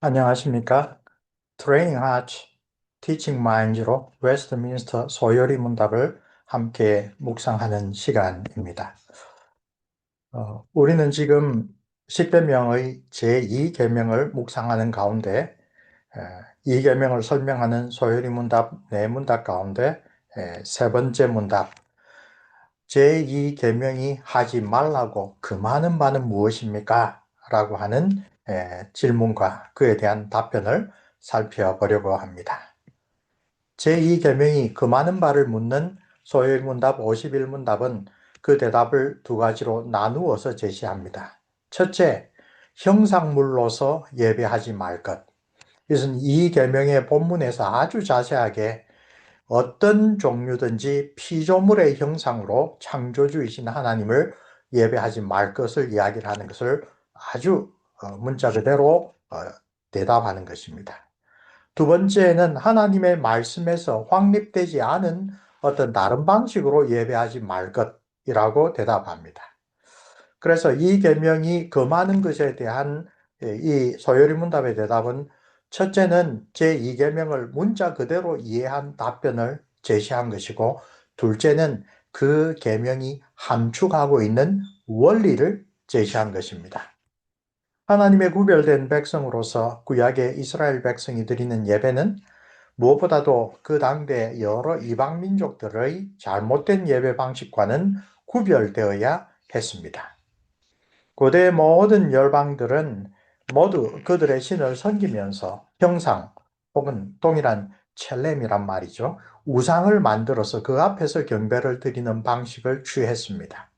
안녕하십니까? Training Hearts, Teaching Minds로 웨스트민스터 소요리 문답을 함께 묵상하는 시간입니다. 우리는 지금 10계명의 제2계명을 묵상하는 가운데 2계명을 설명하는 소요리 문답 4문답 가운데 세 번째 문답, 제2계명이 하지 말라고 금하는 바는 무엇입니까? 라고 하는 질문과 그에 대한 답변을 살펴보려고 합니다. 제2계명이 금하는 바를 묻는 소요일문답 51문답은 그 대답을 두 가지로 나누어서 제시합니다. 첫째, 형상물로서 예배하지 말 것. 이것은 이 계명의 본문에서 아주 자세하게 어떤 종류든지 피조물의 형상으로 창조주이신 하나님을 예배하지 말 것을 이야기를 하는 것을 아주 문자 그대로 대답하는 것입니다. 두 번째는 하나님의 말씀에서 확립되지 않은 어떤 다른 방식으로 예배하지 말 것이라고 대답합니다. 그래서 이 계명이 금하는 것에 대한 이 소요리 문답의 대답은 첫째는 제2계명을 문자 그대로 이해한 답변을 제시한 것이고, 둘째는 그 계명이 함축하고 있는 원리를 제시한 것입니다. 하나님의 구별된 백성으로서 구약의 이스라엘 백성이 드리는 예배는 무엇보다도 그 당대 여러 이방 민족들의 잘못된 예배 방식과는 구별되어야 했습니다. 고대 모든 열방들은 모두 그들의 신을 섬기면서 형상 혹은 동일한 첼렘이란 말이죠. 우상을 만들어서 그 앞에서 경배를 드리는 방식을 취했습니다.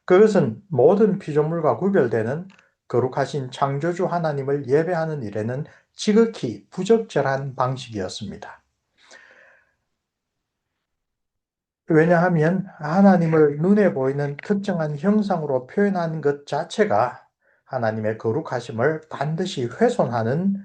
그것은 모든 피조물과 구별되는 거룩하신 창조주 하나님을 예배하는 일에는 지극히 부적절한 방식이었습니다. 왜냐하면 하나님을 눈에 보이는 특정한 형상으로 표현하는 것 자체가 하나님의 거룩하심을 반드시 훼손하는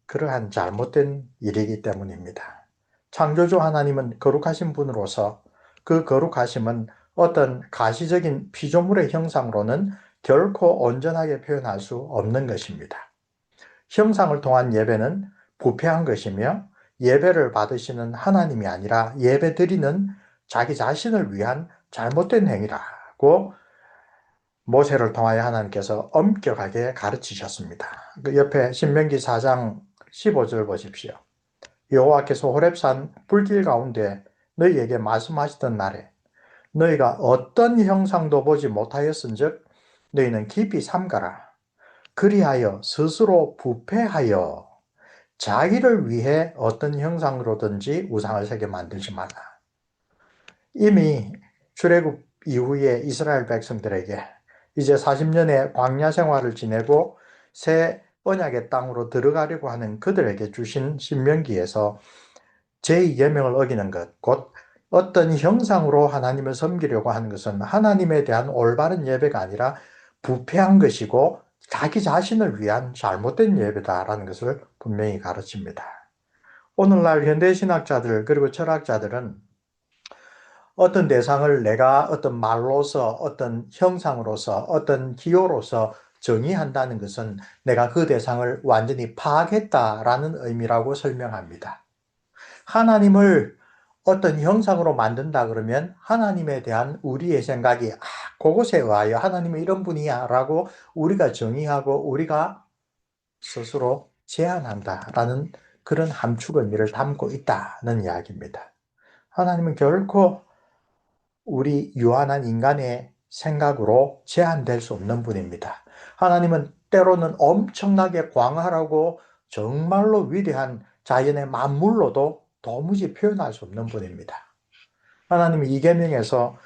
그러한 잘못된 일이기 때문입니다. 창조주 하나님은 거룩하신 분으로서 그 거룩하심은 어떤 가시적인 피조물의 형상으로는 결코 온전하게 표현할 수 없는 것입니다. 형상을 통한 예배는 부패한 것이며, 예배를 받으시는 하나님이 아니라 예배드리는 자기 자신을 위한 잘못된 행위라고 모세를 통하여 하나님께서 엄격하게 가르치셨습니다. 그 옆에 신명기 4장 15절 보십시오. 여호와께서 호렙산 불길 가운데 너희에게 말씀하시던 날에 너희가 어떤 형상도 보지 못하였은즉 너희는 깊이 삼가라. 그리하여 스스로 부패하여 자기를 위해 어떤 형상으로든지 우상을 새겨 만들지 말라. 이미 출애굽 이후에 이스라엘 백성들에게 이제 40년의 광야 생활을 지내고 새 언약의 땅으로 들어가려고 하는 그들에게 주신 신명기에서 제2계명을 어기는 것, 곧 어떤 형상으로 하나님을 섬기려고 하는 것은 하나님에 대한 올바른 예배가 아니라 부패한 것이고 자기 자신을 위한 잘못된 예배다라는 것을 분명히 가르칩니다. 오늘날 현대신학자들 그리고 철학자들은 어떤 대상을 내가 어떤 말로서 어떤 형상으로서 어떤 기호로서 정의한다는 것은 내가 그 대상을 완전히 파악했다라는 의미라고 설명합니다. 하나님을 어떤 형상으로 만든다 그러면 하나님에 대한 우리의 생각이 그것에 의하여 하나님은 이런 분이야 라고 우리가 정의하고 우리가 스스로 제안한다라는 그런 함축 의미를 담고 있다는 이야기입니다. 하나님은 결코 우리 유한한 인간의 생각으로 제한될 수 없는 분입니다. 하나님은 때로는 엄청나게 광활하고 정말로 위대한 자연의 만물로도 도무지 표현할 수 없는 분입니다. 하나님은 이 계명에서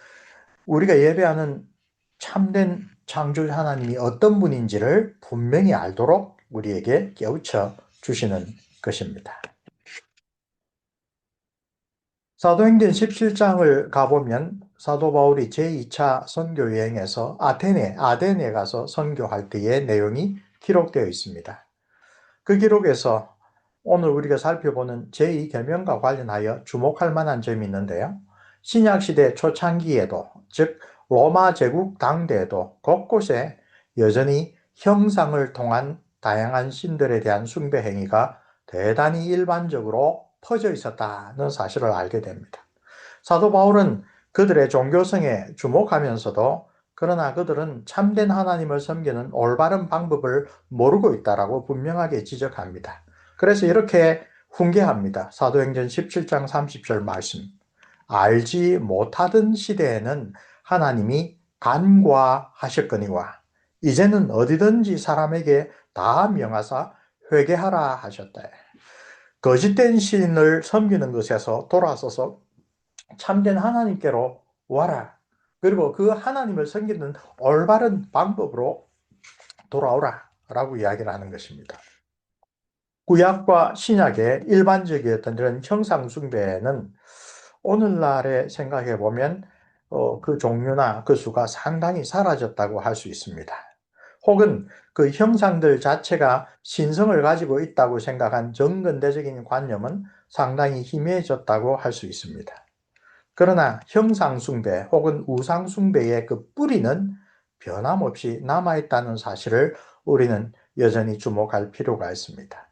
우리가 예배하는 참된 창조주 하나님이 어떤 분인지를 분명히 알도록 우리에게 깨우쳐 주시는 것입니다. 사도행전 17장을 가보면 사도 바울이 제2차 선교 여행에서 아데네 가서 선교할 때의 내용이 기록되어 있습니다. 그 기록에서 오늘 우리가 살펴보는 제2계명과 관련하여 주목할 만한 점이 있는데요. 신약시대 초창기에도, 즉 로마 제국 당대에도 곳곳에 여전히 형상을 통한 다양한 신들에 대한 숭배 행위가 대단히 일반적으로 퍼져 있었다는 사실을 알게 됩니다. 사도 바울은 그들의 종교성에 주목하면서도 그러나 그들은 참된 하나님을 섬기는 올바른 방법을 모르고 있다라고 분명하게 지적합니다. 그래서 이렇게 훈계합니다. 사도행전 17장 30절 말씀. 알지 못하던 시대에는 하나님이 간과하셨거니와 이제는 어디든지 사람에게 다 명하사 회개하라 하셨다. 거짓된 신을 섬기는 것에서 돌아서서 참된 하나님께로 와라. 그리고 그 하나님을 섬기는 올바른 방법으로 돌아오라 라고 이야기를 하는 것입니다. 구약과 신약의 일반적이었던 이런 형상 숭배는 오늘날에 생각해 보면 그 종류나 그 수가 상당히 사라졌다고 할 수 있습니다. 혹은 그 형상들 자체가 신성을 가지고 있다고 생각한 정근대적인 관념은 상당히 희미해졌다고 할 수 있습니다. 그러나 형상숭배 혹은 우상숭배의 그 뿌리는 변함없이 남아있다는 사실을 우리는 여전히 주목할 필요가 있습니다.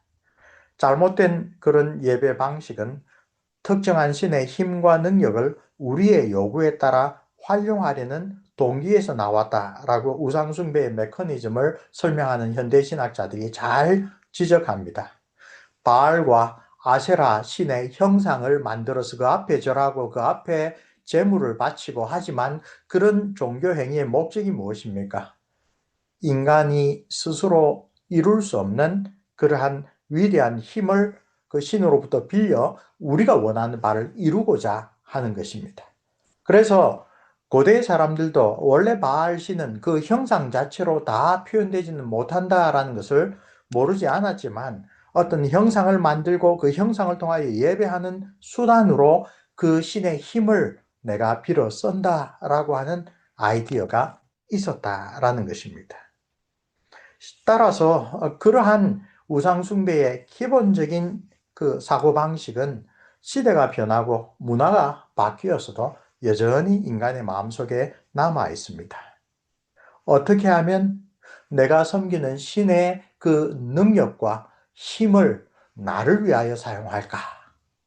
잘못된 그런 예배 방식은 특정한 신의 힘과 능력을 우리의 요구에 따라 활용하려는 동기에서 나왔다라고 우상숭배의 메커니즘을 설명하는 현대신학자들이 잘 지적합니다. 바알과 아세라 신의 형상을 만들어서 그 앞에 절하고 그 앞에 제물을 바치고 하지만 그런 종교 행위의 목적이 무엇입니까? 인간이 스스로 이룰 수 없는 그러한 위대한 힘을 그 신으로부터 빌려 우리가 원하는 바를 이루고자 하는 것입니다. 그래서 고대 사람들도 원래 바알 신은 그 형상 자체로 다 표현되지는 못한다라는 것을 모르지 않았지만 어떤 형상을 만들고 그 형상을 통하여 예배하는 수단으로 그 신의 힘을 내가 빌어 쓴다라고 하는 아이디어가 있었다라는 것입니다. 따라서 그러한 우상숭배의 기본적인 그 사고방식은 시대가 변하고 문화가 바뀌었어도 여전히 인간의 마음속에 남아 있습니다. 어떻게 하면 내가 섬기는 신의 그 능력과 힘을 나를 위하여 사용할까?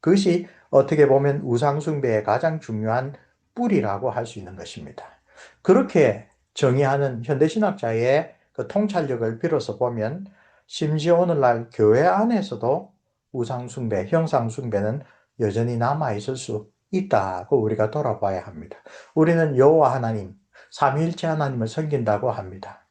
그것이 어떻게 보면 우상숭배의 가장 중요한 뿌리라고 할 수 있는 것입니다. 그렇게 정의하는 현대신학자의 그 통찰력을 빌어서 보면 심지어 오늘날 교회 안에서도 우상숭배, 형상숭배는 여전히 남아있을 수 있다고 우리가 돌아봐야 합니다. 우리는 여호와 하나님, 삼위일체 하나님을 섬긴다고 합니다.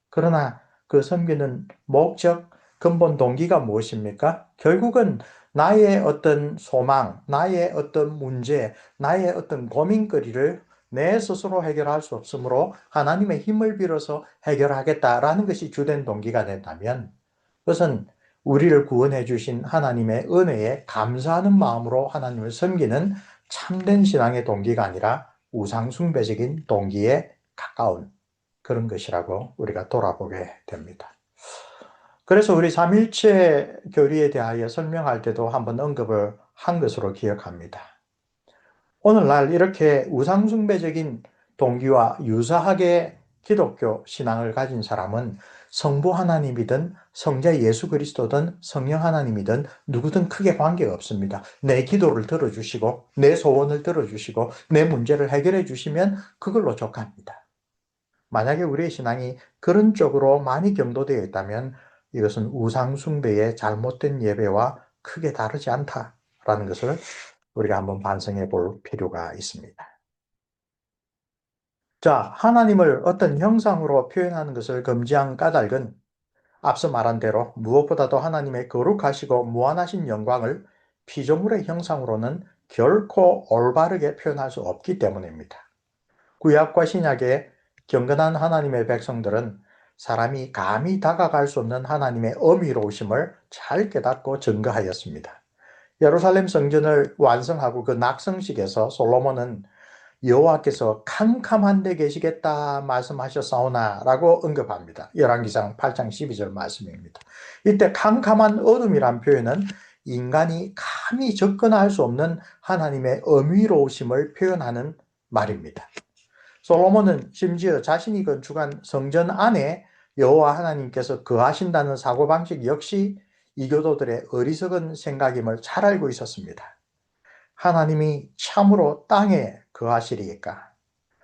그러나 그 섬기는 목적, 근본 동기가 무엇입니까? 결국은 나의 어떤 소망, 나의 어떤 문제, 나의 어떤 고민거리를 내 스스로 해결할 수 없으므로 하나님의 힘을 빌어서 해결하겠다라는 것이 주된 동기가 된다면 그것은 우리를 구원해 주신 하나님의 은혜에 감사하는 마음으로 하나님을 섬기는 참된 신앙의 동기가 아니라 우상숭배적인 동기에 가까운 그런 것이라고 우리가 돌아보게 됩니다. 그래서 우리 삼일체 교리에 대하여 설명할 때도 한번 언급을 한 것으로 기억합니다. 오늘날 이렇게 우상숭배적인 동기와 유사하게 기독교 신앙을 가진 사람은 성부 하나님이든 성자 예수 그리스도든 성령 하나님이든 누구든 크게 관계가 없습니다. 내 기도를 들어주시고 내 소원을 들어주시고 내 문제를 해결해 주시면 그걸로 족합니다. 만약에 우리의 신앙이 그런 쪽으로 많이 경도되어 있다면 이것은 우상숭배의 잘못된 예배와 크게 다르지 않다라는 것을 우리가 한번 반성해 볼 필요가 있습니다. 자, 하나님을 어떤 형상으로 표현하는 것을 금지한 까닭은 앞서 말한 대로 무엇보다도 하나님의 거룩하시고 무한하신 영광을 피조물의 형상으로는 결코 올바르게 표현할 수 없기 때문입니다. 구약과 신약의 경건한 하나님의 백성들은 사람이 감히 다가갈 수 없는 하나님의 어미로우심을 잘 깨닫고 증거하였습니다. 예루살렘 성전을 완성하고 그 낙성식에서 솔로몬은 여호와께서 캄캄한 데 계시겠다 말씀하셨사오나 라고 언급합니다. 열왕기상 8장 12절 말씀입니다. 이때 캄캄한 어둠이란 표현은 인간이 감히 접근할 수 없는 하나님의 어미로우심을 표현하는 말입니다. 솔로몬은 심지어 자신이 건축한 성전 안에 여호와 하나님께서 거하신다는 사고방식 역시 이교도들의 어리석은 생각임을 잘 알고 있었습니다. 하나님이 참으로 땅에 거하시리까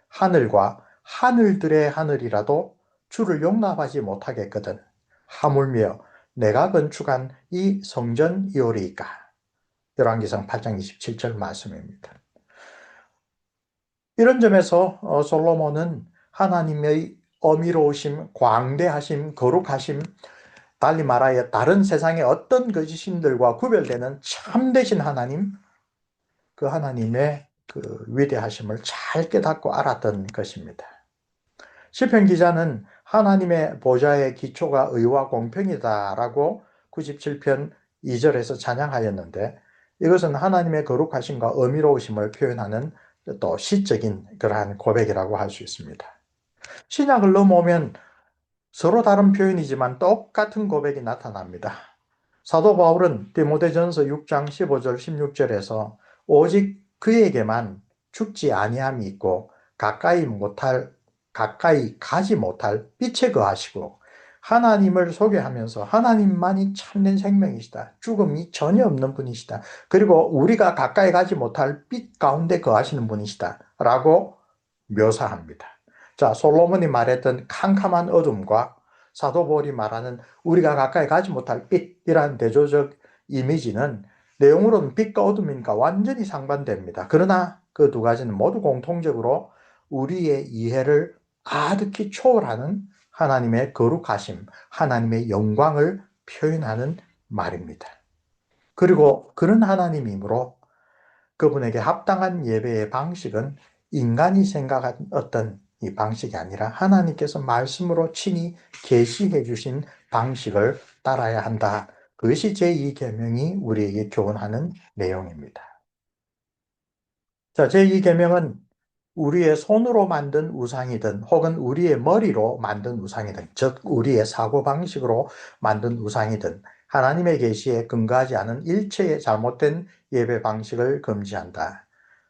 하늘과 하늘들의 하늘이라도 주를 용납하지 못하겠거든 하물며 내가 건축한 이 성전이오리이까. 열왕기상 8장 27절 말씀입니다. 이런 점에서 솔로몬은 하나님의 어미로우심, 광대하심, 거룩하심, 달리 말하여 다른 세상의 어떤 거짓신들과 구별되는 참되신 하나님, 그 하나님의 그 위대하심을 잘 깨닫고 알았던 것입니다. 시편 기자는 하나님의 보좌의 기초가 의와 공평이다라고 97편 2절에서 찬양하였는데 이것은 하나님의 거룩하심과 어미로우심을 표현하는 또 시적인 그러한 고백이라고 할 수 있습니다. 신약을 넘어오면 서로 다른 표현이지만 똑같은 고백이 나타납니다. 사도 바울은 디모데전서 6장 15절 16절에서 오직 그에게만 죽지 아니함이 있고 가까이 가지 못할 빛에 거하시고 하나님을 소개하면서 하나님만이 참된 생명이시다. 죽음이 전혀 없는 분이시다. 그리고 우리가 가까이 가지 못할 빛 가운데 거하시는 분이시다. 라고 묘사합니다. 자, 솔로몬이 말했던 캄캄한 어둠과 사도 바울이 말하는 우리가 가까이 가지 못할 빛이라는 대조적 이미지는 내용으로는 빛과 어둠이니까 완전히 상반됩니다. 그러나 그 두 가지는 모두 공통적으로 우리의 이해를 아득히 초월하는 하나님의 거룩하심, 하나님의 영광을 표현하는 말입니다. 그리고 그런 하나님이므로 그분에게 합당한 예배의 방식은 인간이 생각한 어떤 이 방식이 아니라 하나님께서 말씀으로 친히 계시해 주신 방식을 따라야 한다. 그것이 제2계명이 우리에게 교훈하는 내용입니다. 자, 제2계명은 우리의 손으로 만든 우상이든 혹은 우리의 머리로 만든 우상이든 즉 우리의 사고방식으로 만든 우상이든 하나님의 계시에 근거하지 않은 일체의 잘못된 예배 방식을 금지한다.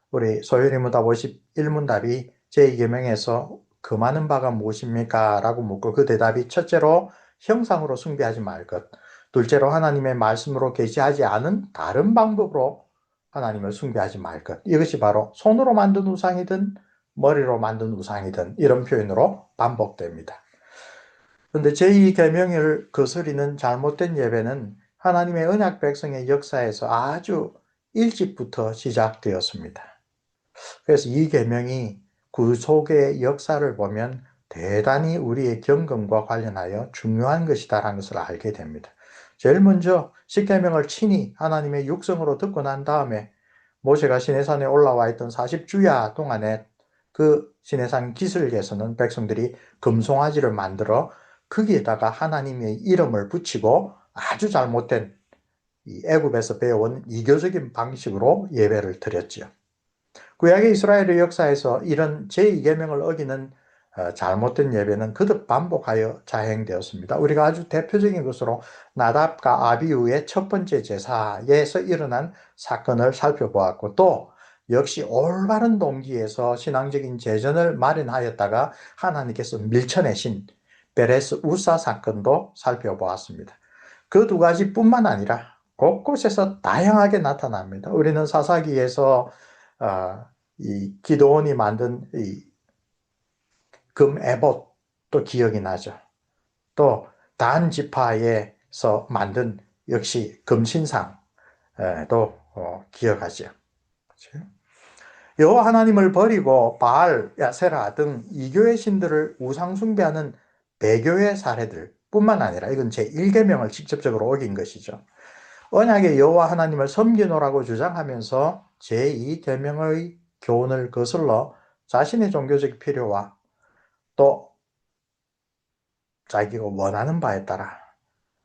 우리 소요리 문답 51문답이 제2계명에서 금하는 바가 무엇입니까? 라고 묻고 그 대답이 첫째로 형상으로 숭배하지 말 것, 둘째로 하나님의 말씀으로 계시하지 않은 다른 방법으로 하나님을 숭배하지 말 것. 이것이 바로 손으로 만든 우상이든 머리로 만든 우상이든 이런 표현으로 반복됩니다. 그런데 제2계명을 거스리는 잘못된 예배는 하나님의 언약 백성의 역사에서 아주 일찍부터 시작되었습니다. 그래서 이 계명이 그 속의 역사를 보면 대단히 우리의 경건과 관련하여 중요한 것이다라는 것을 알게 됩니다. 제일 먼저 십계명을 친히 하나님의 육성으로 듣고 난 다음에 모세가 시내산에 올라와 있던 40주야 동안에 그 시내산 기슭에서는 백성들이 금송아지를 만들어 거기에다가 하나님의 이름을 붙이고 아주 잘못된 이 애굽에서 배워온 이교적인 방식으로 예배를 드렸죠. 구약의 이스라엘의 역사에서 이런 제2계명을 어기는 잘못된 예배는 거듭 반복하여 자행되었습니다. 우리가 아주 대표적인 것으로 나답과 아비후의 첫 번째 제사에서 일어난 사건을 살펴보았고 또 역시 올바른 동기에서 신앙적인 재전을 마련하였다가 하나님께서 밀쳐내신 베레스 우사 사건도 살펴보았습니다. 그 두 가지뿐만 아니라 곳곳에서 다양하게 나타납니다. 우리는 사사기에서 이 기드온이 만든 이 금 에봇도 기억이 나죠. 또 단 지파에서 만든 역시 금신상도 기억하죠. 여호와 하나님을 버리고 바알, 야세라 등 이교의 신들을 우상 숭배하는 배교의 사례들 뿐만 아니라 이건 제1계명을 직접적으로 어긴 것이죠. 언약의 여호와 하나님을 섬기노라고 주장하면서 제2계명의 교훈을 거슬러 자신의 종교적 필요와 또 자기가 원하는 바에 따라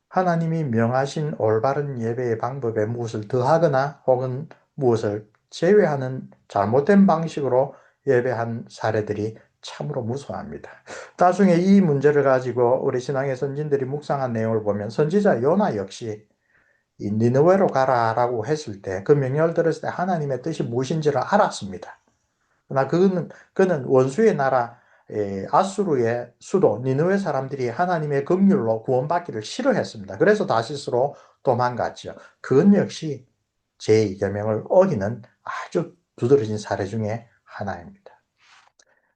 하나님이 명하신 올바른 예배의 방법에 무엇을 더하거나 혹은 무엇을 제외하는 잘못된 방식으로 예배한 사례들이 참으로 무서워합니다. 나중에 이 문제를 가지고 우리 신앙의 선진들이 묵상한 내용을 보면 선지자 요나 역시 이 니느웨로 가라라고 했을 때 그 명령을 들었을 때 하나님의 뜻이 무엇인지를 알았습니다. 그러나 그는 원수의 나라 아수르의 수도 니느웨 사람들이 하나님의 긍휼로 구원받기를 싫어했습니다. 그래서 다시스로 도망갔죠. 그건 역시 제2계명을 어기는 아주 두드러진 사례 중에 하나입니다.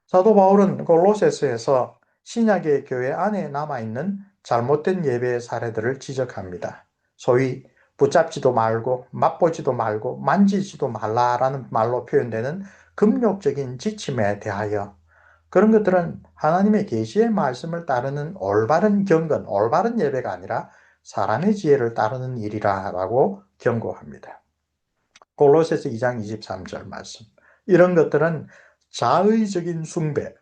사도 바울은 골로새서에서 신약의 교회 안에 남아있는 잘못된 예배의 사례들을 지적합니다. 소위 붙잡지도 말고 맛보지도 말고 만지지도 말라라는 말로 표현되는 금욕적인 지침에 대하여 그런 것들은 하나님의 계시의 말씀을 따르는 올바른 경건, 올바른 예배가 아니라 사람의 지혜를 따르는 일이라고 경고합니다. 골로새서 2장 23절 말씀. 이런 것들은 자의적인 숭배,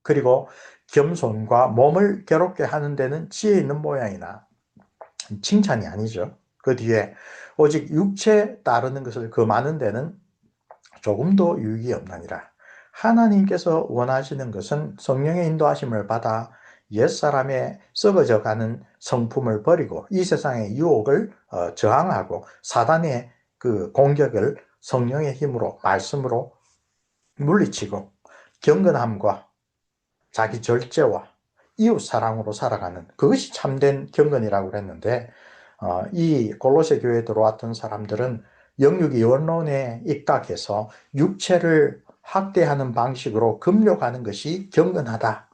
그리고 겸손과 몸을 괴롭게 하는 데는 지혜 있는 모양이나 칭찬이 아니죠. 그 뒤에 오직 육체 따르는 것을 금하는 데는 조금도 유익이 없나니라. 하나님께서 원하시는 것은 성령의 인도하심을 받아 옛사람의 썩어져가는 성품을 버리고 이 세상의 유혹을 저항하고 사단의 그 공격을 성령의 힘으로 말씀으로 물리치고 경건함과 자기 절제와 이웃 사랑으로 살아가는 그것이 참된 경건이라고 그랬는데 이 골로새 교회에 들어왔던 사람들은 영육이 원론에 입각해서 육체를 학대하는 방식으로 금욕하는 것이 경건하다.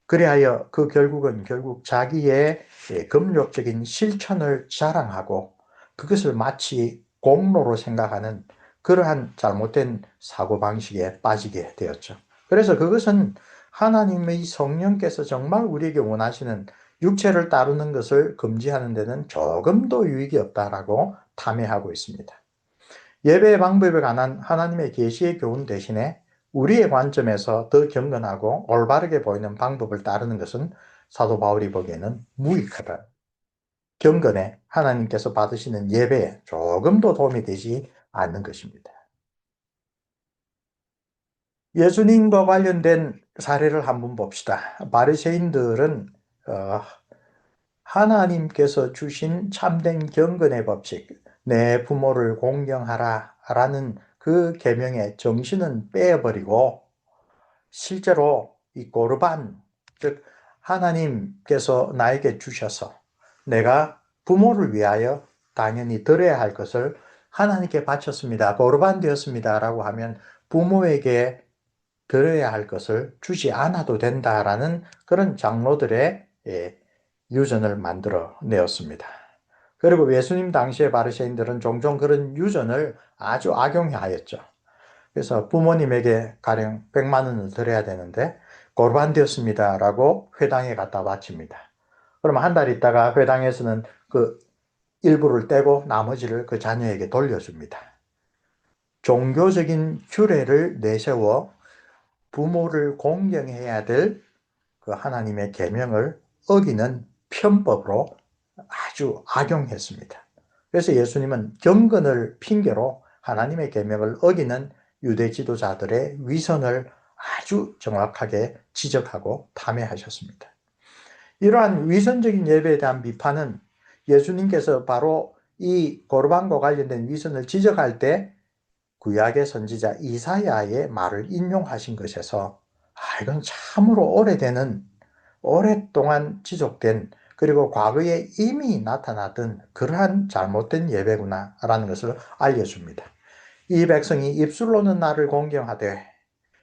그리하여 결국 자기의 금욕적인 실천을 자랑하고 그것을 마치 공로로 생각하는 그러한 잘못된 사고방식에 빠지게 되었죠. 그래서 그것은 하나님의 성령께서 정말 우리에게 원하시는 육체를 따르는 것을 금지하는 데는 조금도 유익이 없다라고 탐해하고 있습니다. 예배의 방법에 관한 하나님의 계시의 교훈 대신에 우리의 관점에서 더 경건하고 올바르게 보이는 방법을 따르는 것은 사도 바울이 보기에는 무익하다. 경건에 하나님께서 받으시는 예배에 조금도 도움이 되지 않는 것입니다. 예수님과 관련된 사례를 한번 봅시다. 바리새인들은 하나님께서 주신 참된 경건의 법칙, 내 부모를 공경하라 라는 그 계명의 정신은 빼버리고 실제로 이 고르반, 즉 하나님께서 나에게 주셔서 내가 부모를 위하여 당연히 드려야 할 것을 하나님께 바쳤습니다. 고르반 되었습니다. 라고 하면 부모에게 드려야 할 것을 주지 않아도 된다라는 그런 장로들의 유전을 만들어 내었습니다. 그리고 예수님 당시의 바리새인들은 종종 그런 유전을 아주 악용하였죠. 그래서 부모님에게 가령 100만 원을 드려야 되는데 고르반 되었습니다 라고 회당에 갖다 바칩니다. 그럼 한 달 있다가 회당에서는 그 일부를 떼고 나머지를 그 자녀에게 돌려줍니다. 종교적인 규례를 내세워 부모를 공경해야 될 그 하나님의 계명을 어기는 편법으로 아주 악용했습니다. 그래서 예수님은 경건을 핑계로 하나님의 계명을 어기는 유대 지도자들의 위선을 아주 정확하게 지적하고 탐해하셨습니다. 이러한 위선적인 예배에 대한 비판은 예수님께서 바로 이 고르반과 관련된 위선을 지적할 때 구약의 선지자 이사야의 말을 인용하신 것에서 이건 참으로 오랫동안 지속된 그리고 과거에 이미 나타났던 그러한 잘못된 예배구나 라는 것을 알려줍니다. 이 백성이 입술로는 나를 공경하되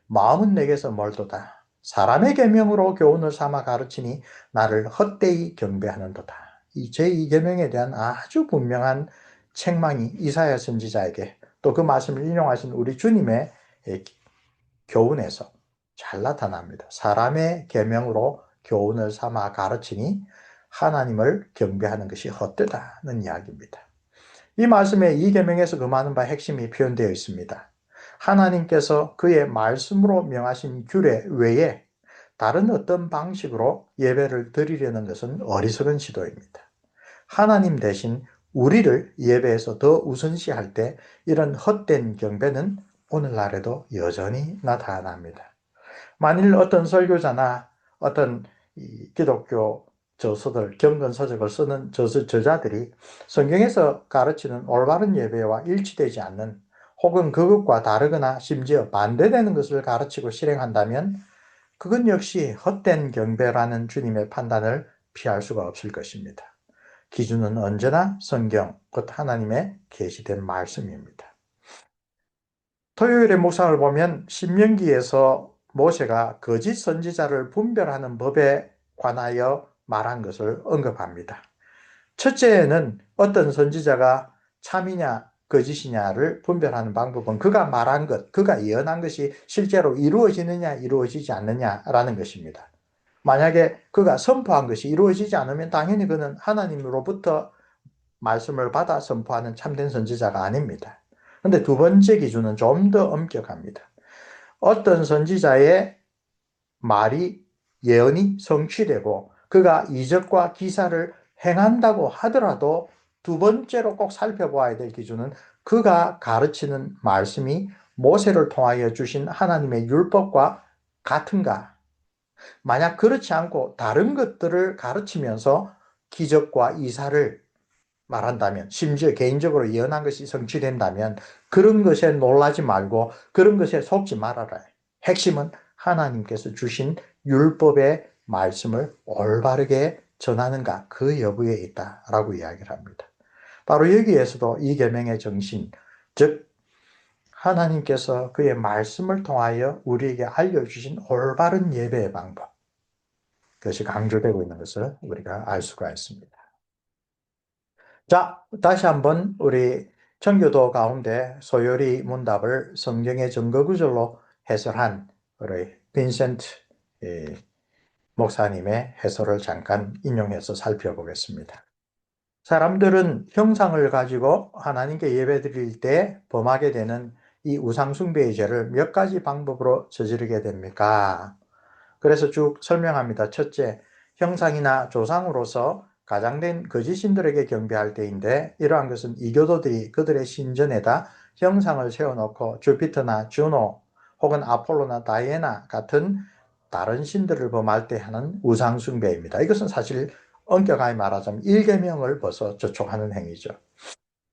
마음은 내게서 멀도다. 사람의 계명으로 교훈을 삼아 가르치니 나를 헛되이 경배하는도다. 이 제2계명에 대한 아주 분명한 책망이 이사야 선지자에게 또 그 말씀을 인용하신 우리 주님의 교훈에서 잘 나타납니다. 사람의 계명으로 교훈을 삼아 가르치니 하나님을 경배하는 것이 헛되다는 이야기입니다. 이 말씀에 이 계명에서 금하는 바 핵심이 표현되어 있습니다. 하나님께서 그의 말씀으로 명하신 규례 외에 다른 어떤 방식으로 예배를 드리려는 것은 어리석은 시도입니다. 하나님 대신 우리를 예배에서 더 우선시할 때 이런 헛된 경배는 오늘날에도 여전히 나타납니다. 만일 어떤 설교자나 어떤 기독교 저서들, 경건서적을 쓰는 저자들이 성경에서 가르치는 올바른 예배와 일치되지 않는 혹은 그것과 다르거나 심지어 반대되는 것을 가르치고 실행한다면 그건 역시 헛된 경배라는 주님의 판단을 피할 수가 없을 것입니다. 기준은 언제나 성경, 곧 하나님의 계시된 말씀입니다. 토요일의 묵상을 보면 신명기에서 모세가 거짓 선지자를 분별하는 법에 관하여 말한 것을 언급합니다. 첫째는 어떤 선지자가 참이냐 거짓이냐를 분별하는 방법은 그가 말한 것, 그가 예언한 것이 실제로 이루어지느냐 이루어지지 않느냐라는 것입니다. 만약에 그가 선포한 것이 이루어지지 않으면 당연히 그는 하나님으로부터 말씀을 받아 선포하는 참된 선지자가 아닙니다. 그런데 두 번째 기준은 좀 더 엄격합니다. 어떤 선지자의 말이 예언이 성취되고 그가 이적과 기사를 행한다고 하더라도 두 번째로 꼭 살펴보아야 될 기준은 그가 가르치는 말씀이 모세를 통하여 주신 하나님의 율법과 같은가? 만약 그렇지 않고 다른 것들을 가르치면서 기적과 이사를 말한다면, 심지어 개인적으로 예언한 것이 성취된다면 그런 것에 놀라지 말고 그런 것에 속지 말아라. 핵심은 하나님께서 주신 율법의 말씀을 올바르게 전하는가 그 여부에 있다라고 이야기를 합니다. 바로 여기에서도 이 계명의 정신, 즉 하나님께서 그의 말씀을 통하여 우리에게 알려주신 올바른 예배의 방법, 그것이 강조되고 있는 것을 우리가 알 수가 있습니다. 자, 다시 한번 우리 청교도 가운데 소요리 문답을 성경의 증거 구절로 해설한 우리 빈센트 목사님의 해설을 잠깐 인용해서 살펴보겠습니다. 사람들은 형상을 가지고 하나님께 예배드릴 때 범하게 되는 이 우상숭배의 죄를 몇 가지 방법으로 저지르게 됩니까? 그래서 쭉 설명합니다. 첫째, 형상이나 조상으로서 가장된 거짓신들에게 경배할 때인데, 이러한 것은 이교도들이 그들의 신전에다 형상을 세워놓고 주피터나 주노 혹은 아폴로나 다이애나 같은 다른 신들을 범할 때 하는 우상숭배입니다. 이것은 사실 엄격하게 말하자면 1계명을 벗어 저촉하는 행위죠.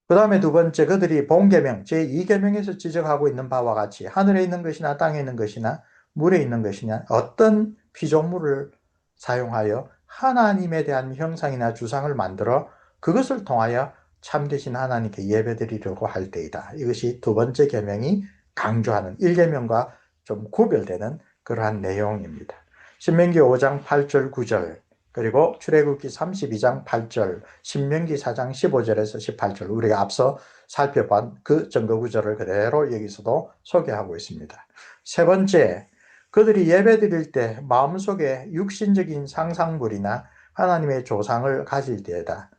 그 다음에 두 번째, 그들이 본계명, 제2계명에서 지적하고 있는 바와 같이 하늘에 있는 것이나 땅에 있는 것이나 물에 있는 것이냐 어떤 피조물을 사용하여 하나님에 대한 형상이나 주상을 만들어 그것을 통하여 참되신 하나님께 예배드리려고 할 때이다. 이것이 두 번째 계명이 강조하는 1계명과 좀 구별되는 그러한 내용입니다. 신명기 5장 8절 9절 그리고 출애굽기 32장 8절, 신명기 4장 15절에서 18절 우리가 앞서 살펴본 그 증거 구절을 그대로 여기서도 소개하고 있습니다. 세 번째, 그들이 예배드릴 때 마음속에 육신적인 상상물이나 하나님의 조상을 가질 때에다.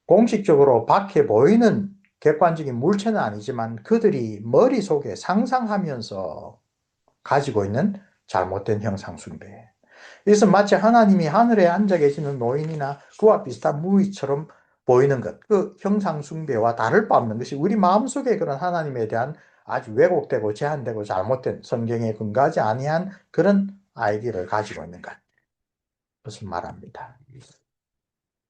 공식적으로 밖에 보이는 객관적인 물체는 아니지만 그들이 머릿속에 상상하면서 가지고 있는 잘못된 형상 숭배. 이것은 마치 하나님이 하늘에 앉아 계시는 노인이나 그와 비슷한 무의처럼 보이는 것, 그 형상 숭배와 다를 바 없는 것이 우리 마음속에 그런 하나님에 대한 아주 왜곡되고 제한되고 잘못된 성경에 근거하지 아니한 그런 아이디어를 가지고 있는 것. 그것을 말합니다.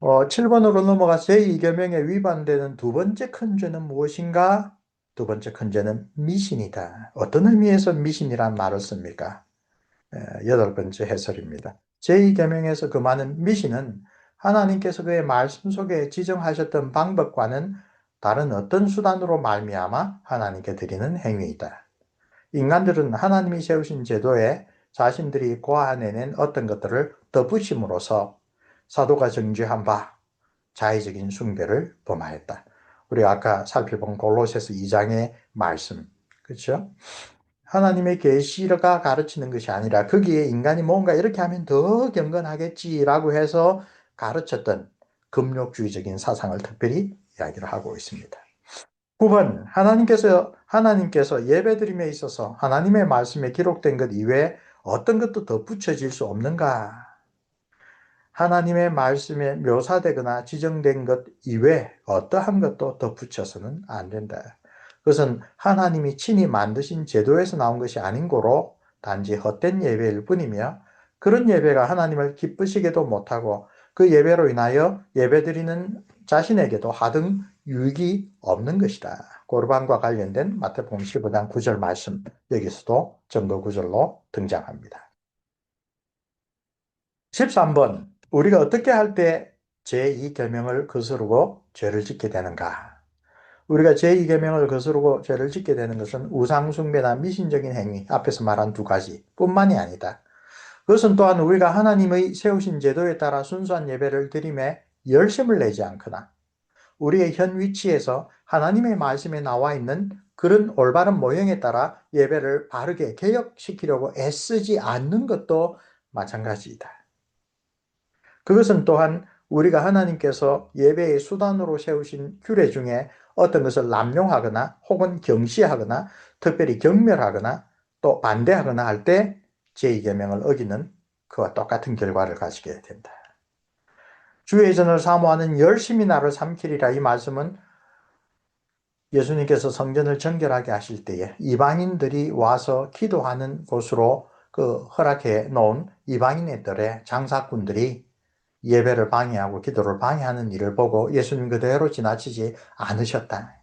7번으로 넘어가서 제2계명에 위반되는 두 번째 큰 죄는 무엇인가? 두 번째 큰 죄는 미신이다. 어떤 의미에서 미신이란 말을 씁니까? 여덟 번째 해설입니다. 제2계명에서 금하는 미신은 하나님께서 그의 말씀 속에 지정하셨던 방법과는 다른 어떤 수단으로 말미암아 하나님께 드리는 행위이다. 인간들은 하나님이 세우신 제도에 자신들이 고안해낸 어떤 것들을 덧붙임으로써 사도가 정죄한 바 자의적인 숭배를 범하였다. 우리가 아까 살펴본 골로새서 2장의 말씀, 그렇죠? 하나님의 계시가 가르치는 것이 아니라 거기에 인간이 뭔가 이렇게 하면 더 경건하겠지라고 해서 가르쳤던 금욕주의적인 사상을 특별히 이야기를 하고 있습니다. 9번, 하나님께서 예배드림에 있어서 하나님의 말씀에 기록된 것 이외에 어떤 것도 덧붙여질 수 없는가? 하나님의 말씀에 묘사되거나 지정된 것 이외에 어떠한 것도 덧붙여서는 안 된다. 그것은 하나님이 친히 만드신 제도에서 나온 것이 아닌 고로 단지 헛된 예배일 뿐이며 그런 예배가 하나님을 기쁘시게도 못하고 그 예배로 인하여 예배드리는 자신에게도 하등 유익이 없는 것이다. 고르반과 관련된 마태복음 15장 9절 말씀 여기서도 증거 구절로 등장합니다. 13번. 우리가 어떻게 할 때 제2계명을 거스르고 죄를 짓게 되는가? 우리가 제2계명을 거스르고 죄를 짓게 되는 것은 우상숭배나 미신적인 행위, 앞에서 말한 두 가지 뿐만이 아니다. 그것은 또한 우리가 하나님의 세우신 제도에 따라 순수한 예배를 드림에 열심을 내지 않거나 우리의 현 위치에서 하나님의 말씀에 나와 있는 그런 올바른 모형에 따라 예배를 바르게 개혁시키려고 애쓰지 않는 것도 마찬가지이다. 그것은 또한 우리가 하나님께서 예배의 수단으로 세우신 규례 중에 어떤 것을 남용하거나 혹은 경시하거나 특별히 경멸하거나 또 반대하거나 할 때 제2계명을 어기는 그와 똑같은 결과를 가지게 된다. 주의 전을 사모하는 열심히 나를 삼키리라, 이 말씀은 예수님께서 성전을 정결하게 하실 때에 이방인들이 와서 기도하는 곳으로 그 허락해 놓은 이방인의 뜰에 장사꾼들이 예배를 방해하고 기도를 방해하는 일을 보고 예수님 그대로 지나치지 않으셨다.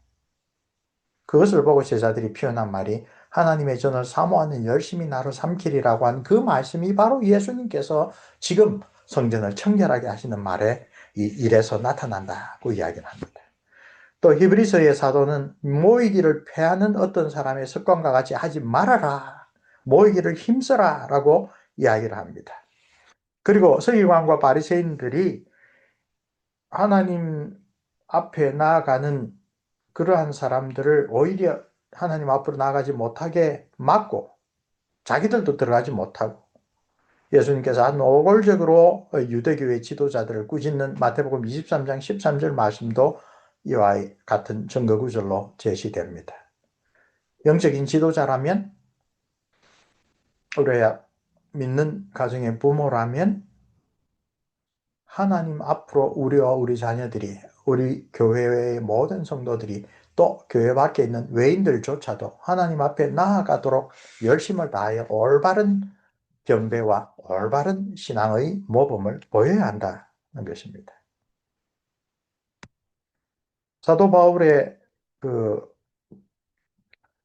그것을 보고 제자들이 표현한 말이 하나님의 전을 사모하는 열심히 나를 삼키리라고 한 그 말씀이 바로 예수님께서 지금 성전을 청결하게 하시는 말에 이 일에서 나타난다고 이야기를 합니다. 또 히브리서의 사도는 모이기를 패하는 어떤 사람의 습관과 같이 하지 말아라, 모이기를 힘써라 라고 이야기를 합니다. 그리고 서기관과 바리새인들이 하나님 앞에 나아가는 그러한 사람들을 오히려 하나님 앞으로 나아가지 못하게 막고 자기들도 들어가지 못하고 예수님께서 아주 노골적으로 유대교의 지도자들을 꾸짖는 마태복음 23장 13절 말씀도 이와 같은 증거구절로 제시됩니다. 영적인 지도자라면, 우리가 믿는 가정의 부모라면 하나님 앞으로 우리와 우리 자녀들이, 우리 교회의 모든 성도들이, 또 교회 밖에 있는 외인들조차도 하나님 앞에 나아가도록 열심을 다하여 올바른 경배와 올바른 신앙의 모범을 보여야 한다는 것입니다. 사도 바울의 그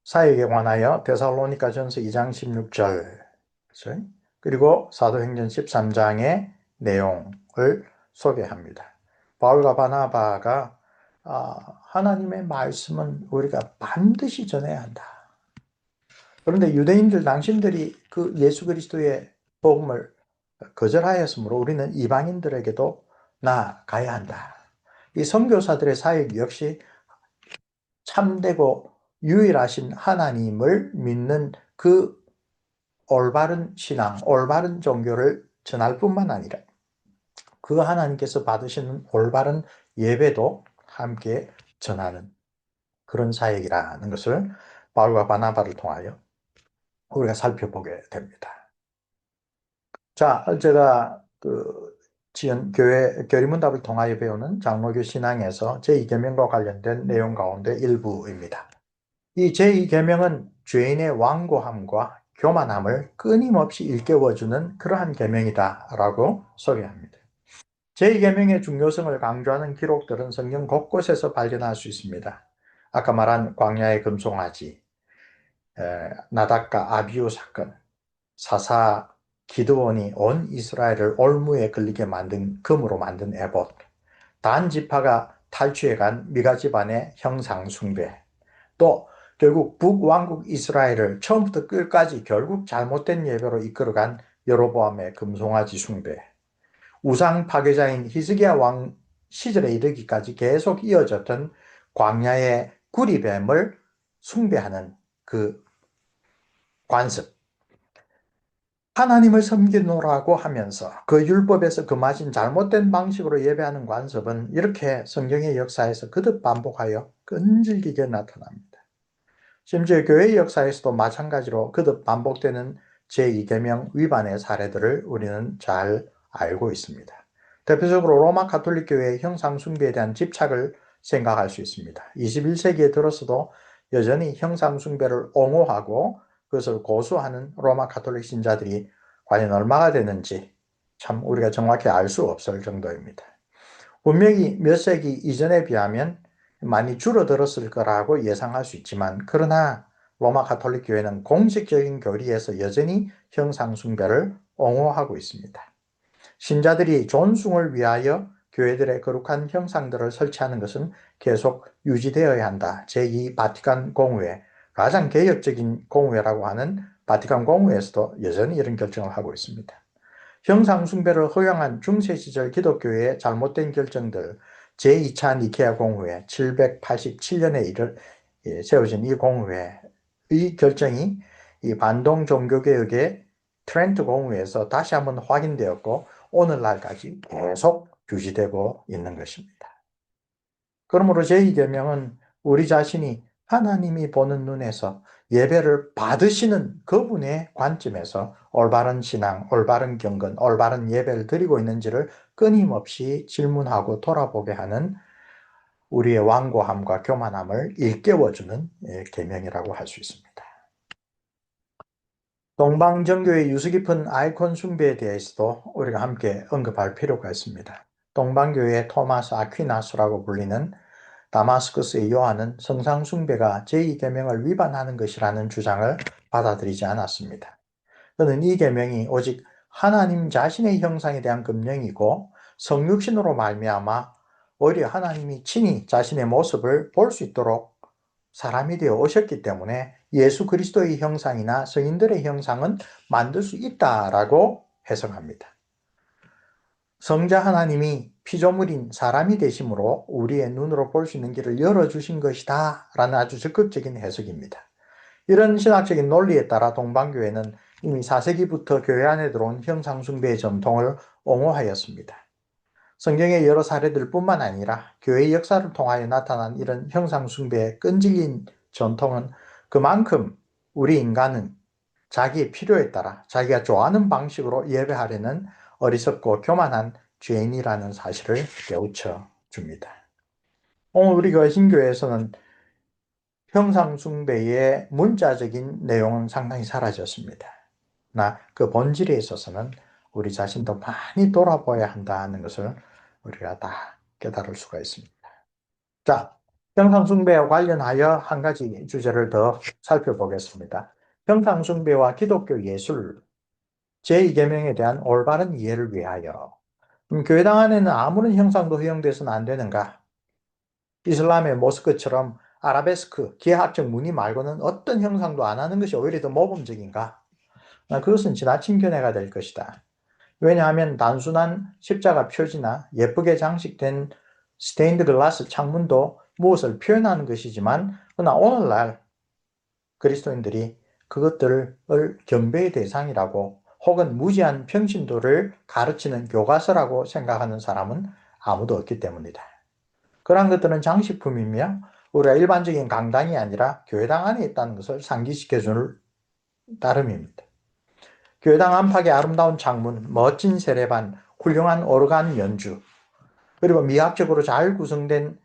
사역에 관하여 데살로니가전서 2장 16절, 그리고 사도행전 13장의 내용을 소개합니다. 바울과 바나바가 하나님의 말씀은 우리가 반드시 전해야 한다. 그런데 유대인들 당신들이 그 예수 그리스도의 복음을 거절하였으므로 우리는 이방인들에게도 나아가야 한다. 이 선교사들의 사역 역시 참되고 유일하신 하나님을 믿는 그 올바른 신앙, 올바른 종교를 전할 뿐만 아니라 그 하나님께서 받으시는 올바른 예배도 함께 전하는 그런 사역이라는 것을 바울과 바나바를 통하여 우리가 살펴보게 됩니다. 자, 제가 지연 교회 교리문답을 통하여 배우는 장로교 신앙에서 제2계명과 관련된 내용 가운데 일부입니다. 이 제2계명은 죄인의 완고함과 교만함을 끊임없이 일깨워주는 그러한 계명이다라고 소개합니다. 제2계명의 중요성을 강조하는 기록들은 성경 곳곳에서 발견할 수 있습니다. 아까 말한 광야의 금송아지, 나답과 아비후 사건, 사사 기드온이 온 이스라엘을 올무에 걸리게 만든 금으로 만든 에봇, 단 지파가 탈취해간 미가 집안의 형상 숭배, 또 결국 북왕국 이스라엘을 처음부터 끝까지 결국 잘못된 예배로 이끌어간 여로보암의 금송아지 숭배, 우상 파괴자인 히스기야 왕 시절에 이르기까지 계속 이어졌던 광야의 구리뱀을 숭배하는 그 관습, 하나님을 섬기노라고 하면서 그 율법에서 금하신 잘못된 방식으로 예배하는 관습은 이렇게 성경의 역사에서 거듭 반복하여 끈질기게 나타납니다. 심지어 교회의 역사에서도 마찬가지로 거듭 반복되는 제2계명 위반의 사례들을 우리는 잘 알고 있습니다. 대표적으로 로마 가톨릭 교회의 형상 숭배에 대한 집착을 생각할 수 있습니다. 21세기에 들어서도 여전히 형상 숭배를 옹호하고 그것을 고수하는 로마 가톨릭 신자들이 과연 얼마가 되는지 참 우리가 정확히 알 수 없을 정도입니다. 분명히 몇 세기 이전에 비하면 많이 줄어들었을 거라고 예상할 수 있지만, 그러나 로마 가톨릭 교회는 공식적인 교리에서 여전히 형상 숭배를 옹호하고 있습니다. 신자들이 존숭을 위하여 교회들의 거룩한 형상들을 설치하는 것은 계속 유지되어야 한다. 제2 바티칸 공의회, 가장 개혁적인 공의회라고 하는 바티칸 공의회에서도 여전히 이런 결정을 하고 있습니다. 형상 숭배를 허용한 중세 시절 기독교의 잘못된 결정들, 제2차 니케아 공의회 787년에 세워진 이 공의회의 결정이 이 반동 종교개혁의 트렌트 공의회에서 다시 한번 확인되었고 오늘날까지 계속 유지되고 있는 것입니다. 그러므로 제2계명은 우리 자신이 하나님이 보는 눈에서 예배를 받으시는 그분의 관점에서 올바른 신앙, 올바른 경건, 올바른 예배를 드리고 있는지를 끊임없이 질문하고 돌아보게 하는 우리의 완고함과 교만함을 일깨워주는 계명이라고 할 수 있습니다. 동방정교의 유수 깊은 아이콘 숭배에 대해서도 우리가 함께 언급할 필요가 있습니다. 동방교회의 토마스 아퀴나스라고 불리는 다마스커스의 요한은 성상 숭배가 제2계명을 위반하는 것이라는 주장을 받아들이지 않았습니다. 그는 이 계명이 오직 하나님 자신의 형상에 대한 금령이고 성육신으로 말미암아 오히려 하나님이 친히 자신의 모습을 볼 수 있도록 사람이 되어 오셨기 때문에 예수 그리스도의 형상이나 성인들의 형상은 만들 수 있다라고 해석합니다. 성자 하나님이 피조물인 사람이 되심으로 우리의 눈으로 볼 수 있는 길을 열어주신 것이다 라는 아주 적극적인 해석입니다. 이런 신학적인 논리에 따라 동방교회는 이미 4세기부터 교회 안에 들어온 형상숭배의 전통을 옹호하였습니다. 성경의 여러 사례들 뿐만 아니라 교회의 역사를 통하여 나타난 이런 형상숭배의 끈질긴 전통은 그만큼 우리 인간은 자기의 필요에 따라 자기가 좋아하는 방식으로 예배하려는 어리석고 교만한 죄인이라는 사실을 깨우쳐 줍니다. 오늘 우리 개신교에서는 형상숭배의 문자적인 내용은 상당히 사라졌습니다. 그러나 그 본질에 있어서는 우리 자신도 많이 돌아봐야 한다는 것을 우리가 다 깨달을 수가 있습니다. 자, 형상숭배와 관련하여 한 가지 주제를 더 살펴보겠습니다. 형상숭배와 기독교 예술, 제2계명에 대한 올바른 이해를 위하여 교회당 안에는 아무런 형상도 허용돼서는 안 되는가? 이슬람의 모스크처럼 아라베스크, 기하학적 무늬 말고는 어떤 형상도 안 하는 것이 오히려 더 모범적인가? 그것은 지나친 견해가 될 것이다. 왜냐하면 단순한 십자가 표지나 예쁘게 장식된 스테인드 글라스 창문도 무엇을 표현하는 것이지만 그러나 오늘날 그리스도인들이 그것들을 경배의 대상이라고 혹은 무지한 평신도를 가르치는 교과서라고 생각하는 사람은 아무도 없기 때문이다. 그러한 것들은 장식품이며 우리가 일반적인 강당이 아니라 교회당 안에 있다는 것을 상기시켜 줄 따름입니다. 교회당 안팎의 아름다운 창문, 멋진 세례반, 훌륭한 오르간 연주, 그리고 미학적으로 잘 구상된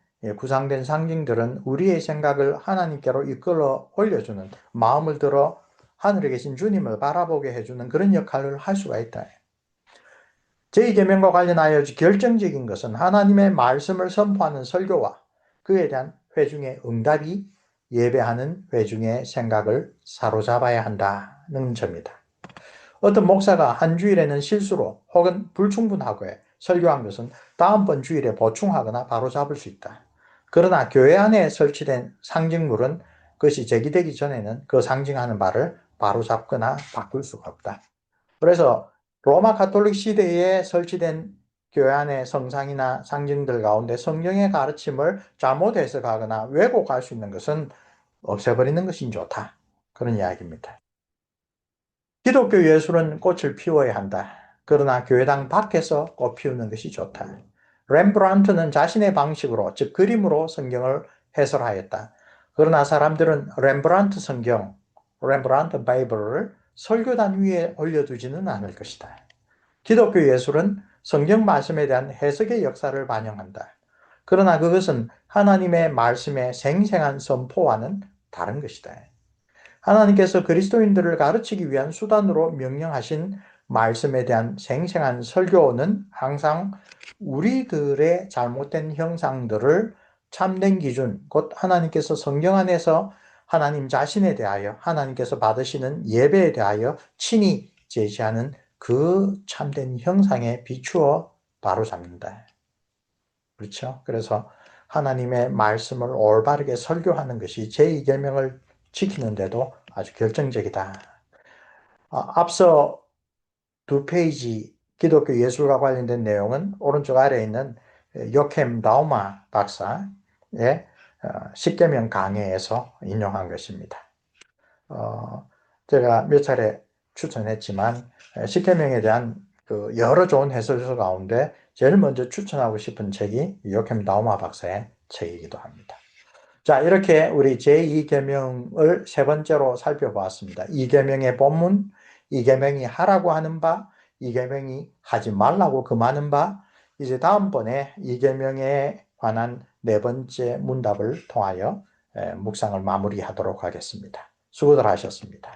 상징들은 우리의 생각을 하나님께로 이끌어 올려주는, 마음을 들어 하늘에 계신 주님을 바라보게 해주는 그런 역할을 할 수가 있다. 제2계명과 관련하여 결정적인 것은 하나님의 말씀을 선포하는 설교와 그에 대한 회중의 응답이 예배하는 회중의 생각을 사로잡아야 한다는 점이다. 어떤 목사가 한 주일에는 실수로 혹은 불충분하고 설교한 것은 다음번 주일에 보충하거나 바로잡을 수 있다. 그러나 교회 안에 설치된 상징물은 그것이 제기되기 전에는 그 상징하는 바를 바로잡거나 바꿀 수가 없다. 그래서 로마 가톨릭 시대에 설치된 교회 안의 성상이나 상징들 가운데 성경의 가르침을 잘못 해석하거나 왜곡할 수 있는 것은 없애버리는 것이 좋다. 그런 이야기입니다. 기독교 예술은 꽃을 피워야 한다. 그러나 교회당 밖에서 꽃 피우는 것이 좋다. 렘브란트는 자신의 방식으로, 즉 그림으로 성경을 해설하였다. 그러나 사람들은 렘브란트 성경, 렘브란트 바이블을 설교단 위에 올려두지는 않을 것이다. 기독교 예술은 성경 말씀에 대한 해석의 역사를 반영한다. 그러나 그것은 하나님의 말씀의 생생한 선포와는 다른 것이다. 하나님께서 그리스도인들을 가르치기 위한 수단으로 명령하신 말씀에 대한 생생한 설교는 항상 우리들의 잘못된 형상들을 참된 기준, 곧 하나님께서 성경 안에서 하나님 자신에 대하여, 하나님께서 받으시는 예배에 대하여 친히 제시하는 그 참된 형상에 비추어 바로잡는다. 그렇죠? 그래서 하나님의 말씀을 올바르게 설교하는 것이 제2계명을 지키는데도 아주 결정적이다. 앞서 2페이지 기독교 예술과 관련된 내용은 오른쪽 아래에 있는 요켐 다우마 박사의 10계명 강해에서 인용한 것입니다. 제가 몇 차례 추천했지만 10계명에 대한 그 여러 좋은 해설서 가운데 제일 먼저 추천하고 싶은 책이 요켐 다우마 박사의 책이기도 합니다. 자, 이렇게 우리 제2계명을 세 번째로 살펴보았습니다. 2계명의 본문, 2계명이 하라고 하는 바, 2계명이 하지 말라고 금하는 바, 이제 다음번에 2계명에 관한 네 번째 문답을 통하여 묵상을 마무리하도록 하겠습니다. 수고들 하셨습니다.